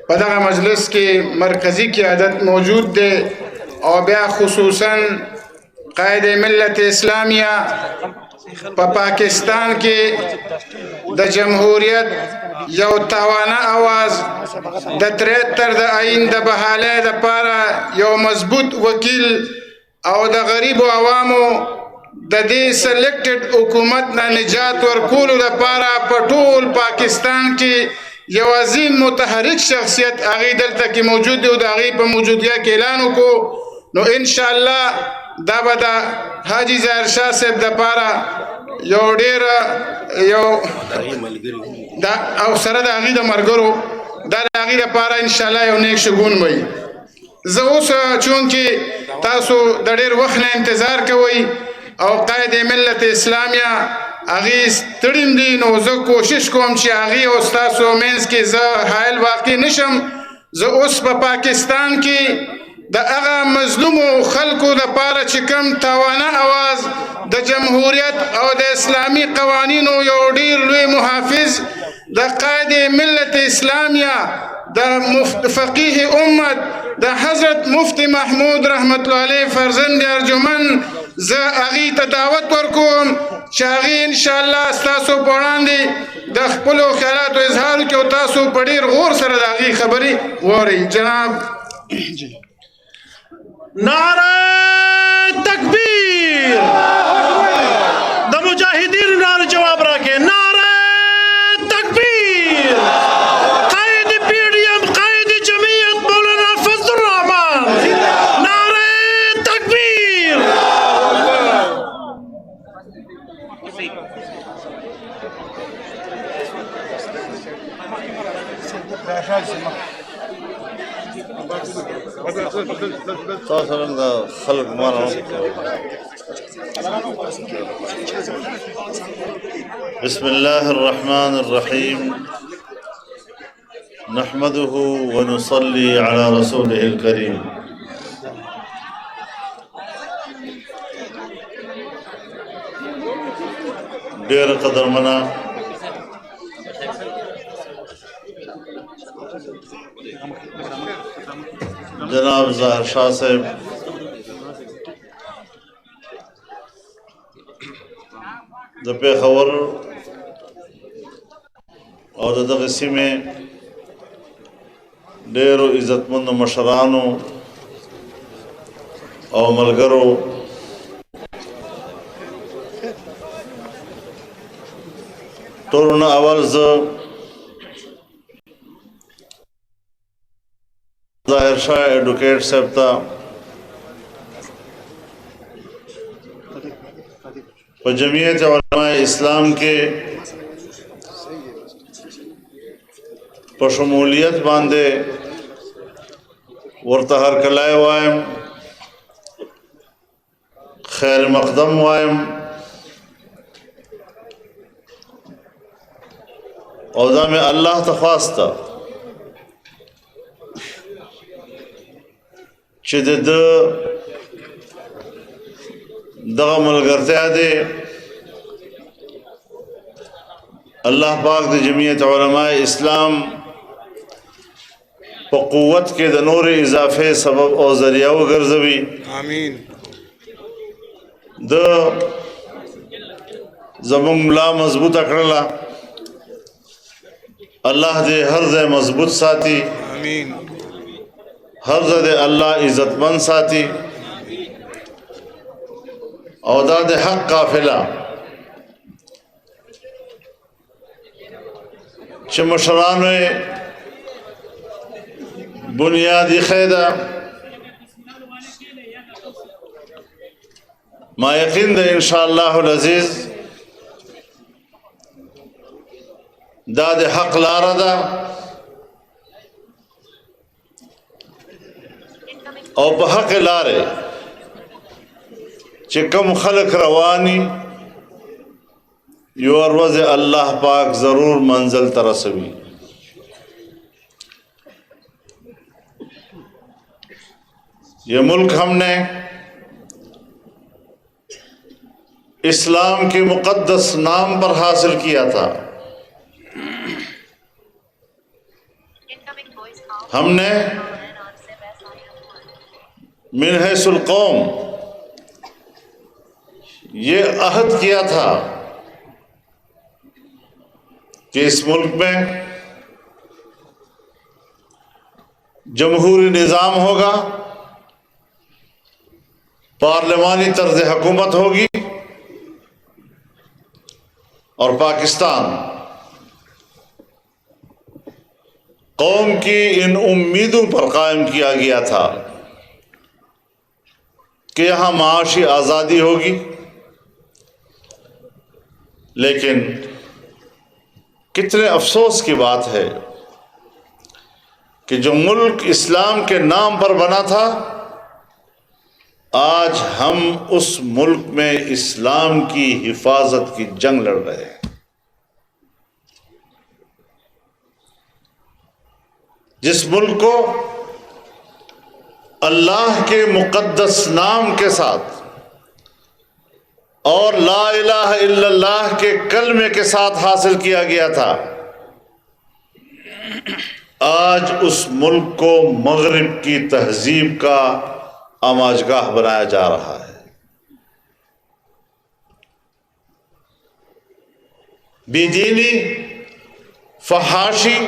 پدغه مجلس کې مرکزی قیادت موجود دی او بیا خصوصا قائد ملت اسلامیہ په پاکستان کې د جمهوریت یو تاوانه آواز د 73 د آئین د بحالۍ دپاره یو مضبوط وکیل او د غریبو عوامو د دې سلیکټډ حکومت نه نجات ورکولو لپاره په ټول پاکستان کې یو عظیم متحرک شخصیت هغې دلته کې موجود دی او د هغې په موجودیت کې اعلان وکړو نو انشاءالله دا به د حاجي ظاهر شاه صاحب دپاره یو ډېره یو او سره د هغې د ملګرو دا د هغې دپاره انشاءالله یو نیک شګون وي زه اوس چونکې تاسو د ډېر وخت نه انتظار کوئ او قائد ملت اسلامیہ هغې ستړي دي نو زه کوشش کوم چې هغې او ستاسو منځ کې زه حایل واقع نشم زه اوس په پاکستان کې د هغه مظلومو خلکو دپاره چې کوم تاوانه اواز د جمهوریت او د اسلامي قوانینو یو ډېر لوی محافظ د قائد ملت اسلامیہ د فقیه امت د حضرت مفتی محمود رحمت الله علیه فرزند ارجمن زه هغې ته دعوت ورکوم چې هغې انشاءالله ستاسو په وړاندې د خپلو خیالاتو اظهار وکړي او تاسو په ډېر غور سره د هغې خبرې واورئ جناب نعرہ تکبیر د مجاہدین نعرہ جواب راکے نعرہ تکبیر قائد پی ڈی ایم قائد جمعیت مولانا فضل الرحمن نعرہ تکبیر خلق مانا بسم اللہ الرحمن الرحیم نحمده ونصلي على رسوله الكريم ډیر قدر منا جناب ظاہر شاہ صاحب د پېښور او د دغه سیمې ډېرو عزتمندو مشرانو او ملګرو ټولو نه اول زه ظاہر شاہ ایڈوکیٹ صاحب تا په جمعیت علماء اسلام کې په شمولیت باندې ورته هرکلی وایم خیر مقدم وایم او دا مې الله ته خواسته چې د دغه ملګرتیا دی الله پاک د جمعیت علماء اسلام په قوت کې د نور اضافه سبب او ذریعہ وګرځوي آمین د زموږ ملا مضبوطه کړله الله دې هر ځای مضبوط ساتي آمین ہر زد اللہ عزتمند ساتھی او دا د حق قافلہ چې مشرانو بنیادی خیدہ ما یقین ده انشاءاللہ العزیز دا د حق لاره ده او په حق لاره چې کوم خلق رواني یو ورځ الله پاک ضرور منزل ته رسوي یہ ملک ہم نے اسلام کے مقدس نام پر حاصل کیا تھا ہم نے من حیث القوم یہ عہد کیا تھا کہ اس ملک میں جمہوری نظام ہوگا، پارلیمانی طرز حکومت ہوگی، اور پاکستان قوم کی ان امیدوں پر قائم کیا گیا تھا کہ یہاں معاشی آزادی ہوگی، لیکن کتنے افسوس کی بات ہے کہ جو ملک اسلام کے نام پر بنا تھا، آج ہم اس ملک میں اسلام کی حفاظت کی جنگ لڑ رہے ہیں۔ جس ملک کو اللہ کے مقدس نام کے ساتھ اور لا الہ الا اللہ کے کلمے کے ساتھ حاصل کیا گیا تھا، آج اس ملک کو مغرب کی تہذیب کا آماجگاہ بنایا جا رہا ہے۔ بے دینی، فحاشی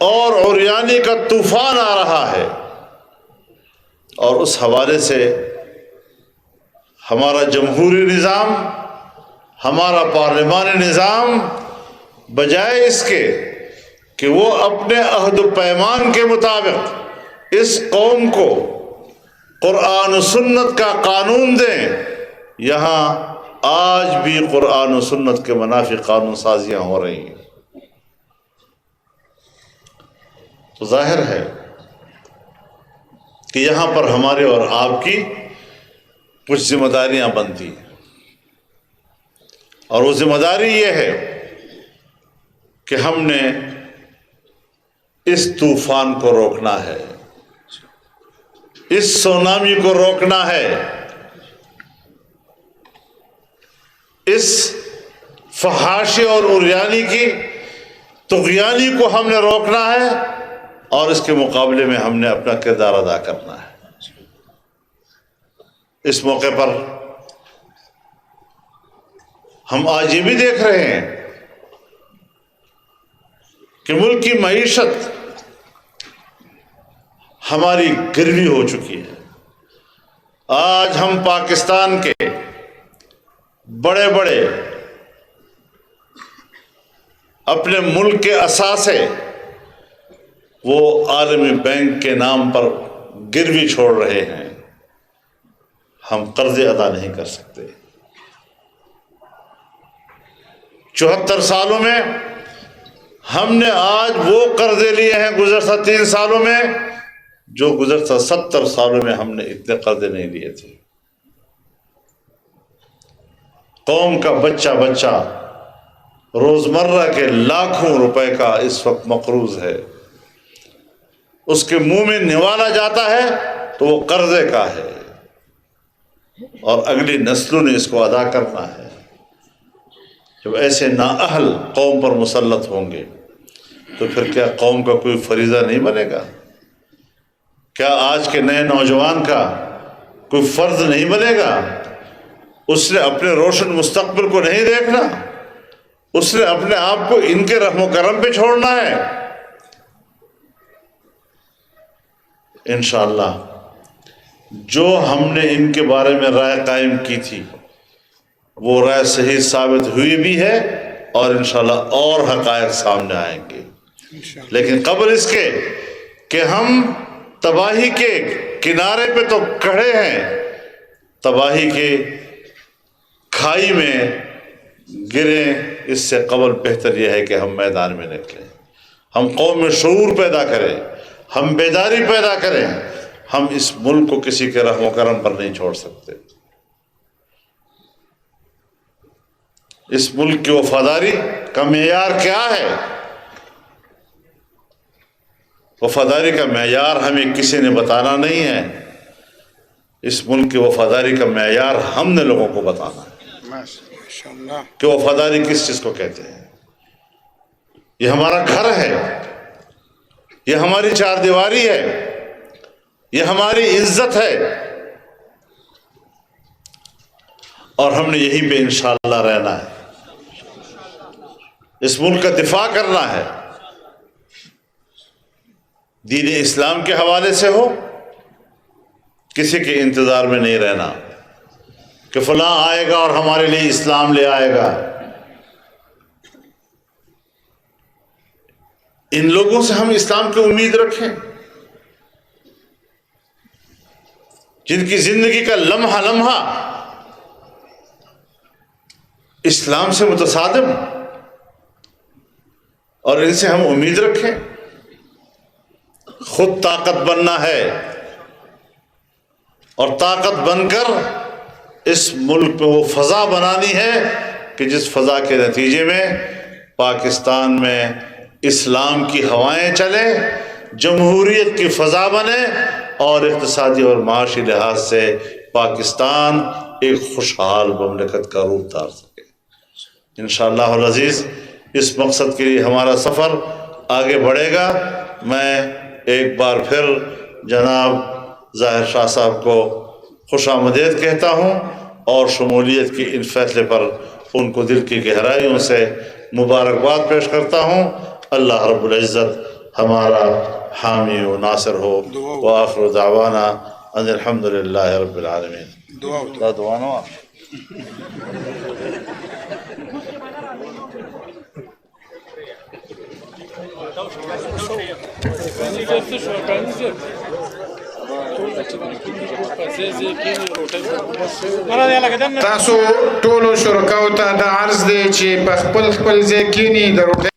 اور عریانی کا طوفان آ رہا ہے، اور اس حوالے سے ہمارا جمہوری نظام، ہمارا پارلیمانی نظام بجائے اس کے کہ وہ اپنے عہد و پیمان کے مطابق اس قوم کو قرآن و سنت کا قانون دیں، یہاں آج بھی قرآن و سنت کے منافی قانون سازیاں ہو رہی ہیں۔ تو ظاہر ہے کہ یہاں پر ہمارے اور آپ کی کچھ ذمہ داریاں بنتی ہیں، اور وہ ذمہ داری یہ ہے کہ ہم نے اس طوفان کو روکنا ہے، اس سونامی کو روکنا ہے، اس فحاشی اور عریانی کی طغیانی کو ہم نے روکنا ہے، اور اس کے مقابلے میں ہم نے اپنا کردار ادا کرنا ہے۔ اس موقع پر ہم آج یہ بھی دیکھ رہے ہیں کہ ملک کی معیشت ہماری گروی ہو چکی ہے۔ آج ہم پاکستان کے بڑے بڑے اپنے ملک کے اثاثے وہ عالمی بینک کے نام پر گروی چھوڑ رہے ہیں، ہم قرضے ادا نہیں کر سکتے۔ 74 سالوں میں ہم نے آج وہ قرضے لیے ہیں گزشتہ 3 سالوں میں جو گزشتہ 70 سالوں میں ہم نے اتنے قرضے نہیں لیے تھے۔ قوم کا بچہ روزمرہ کے لاکھوں روپے کا اس وقت مقروض ہے، اس کے منہ میں نوالا جاتا ہے تو وہ قرضے کا ہے، اور اگلی نسلوں نے اس کو ادا کرنا ہے۔ جب ایسے نااہل قوم پر مسلط ہوں گے تو پھر کیا قوم کا کوئی فریضہ نہیں بنے گا؟ کیا آج کے نئے نوجوان کا کوئی فرض نہیں بنے گا؟ اس نے اپنے روشن مستقبل کو نہیں دیکھنا؟ اس نے اپنے آپ کو ان کے رحم و کرم پہ چھوڑنا ہے؟ انشاءاللہ جو ہم نے ان کے بارے میں رائے قائم کی تھی وہ رائے صحیح ثابت ہوئی بھی ہے، اور انشاءاللہ اور حقائق سامنے آئیں گے۔ لیکن قبل اس کے کہ ہم تباہی کے کنارے پہ تو کھڑے ہیں، تباہی کے کھائی میں گریں اس سے قبل بہتر یہ ہے کہ ہم میدان میں نکلیں، ہم قوم میں شعور پیدا کریں، ہم بیداری پیدا کریں۔ ہم اس ملک کو کسی کے رحم و کرم پر نہیں چھوڑ سکتے۔ اس ملک کی وفاداری کا معیار کیا ہے؟ وفاداری کا معیار ہمیں کسی نے بتانا نہیں ہے، اس ملک کی وفاداری کا معیار ہم نے لوگوں کو بتانا ہے کہ وفاداری کس چیز کو کہتے ہیں۔ یہ ہمارا گھر ہے، یہ ہماری چار دیواری ہے، یہ ہماری عزت ہے، اور ہم نے یہیں پہ انشاءاللہ رہنا ہے، اس ملک کا دفاع کرنا ہے، دین اسلام کے حوالے سے ہو، کسی کے انتظار میں نہیں رہنا کہ فلاں آئے گا اور ہمارے لیے اسلام لے آئے گا۔ ان لوگوں سے ہم اسلام کی امید رکھیں جن کی زندگی کا لمحہ لمحہ اسلام سے متصادم، اور ان سے ہم امید رکھیں۔ خود طاقت بننا ہے اور طاقت بن کر اس ملک پہ وہ فضا بنانی ہے کہ جس فضا کے نتیجے میں پاکستان میں اسلام کی ہوائیں چلیں، جمہوریت کی فضا بنے، اور اقتصادی اور معاشی لحاظ سے پاکستان ایک خوشحال مملکت کا روپ دھار سکے۔ انشاءاللہ العزیز اس مقصد کے لیے ہمارا سفر آگے بڑھے گا۔ میں ایک بار پھر جناب ظاہر شاہ صاحب کو خوش آمدید کہتا ہوں، اور شمولیت کی ان فیصلے پر ان کو دل کی گہرائیوں سے مبارکباد پیش کرتا ہوں۔ اللہ رب العزت ہمارا حامی و ناصر ہو۔ وآخر دعوانا ان الحمدللہ رب العالمین۔ دعا تاسو ټولو شرکاو ته دا عرض دی چې په خپل ځای کینی د روټۍ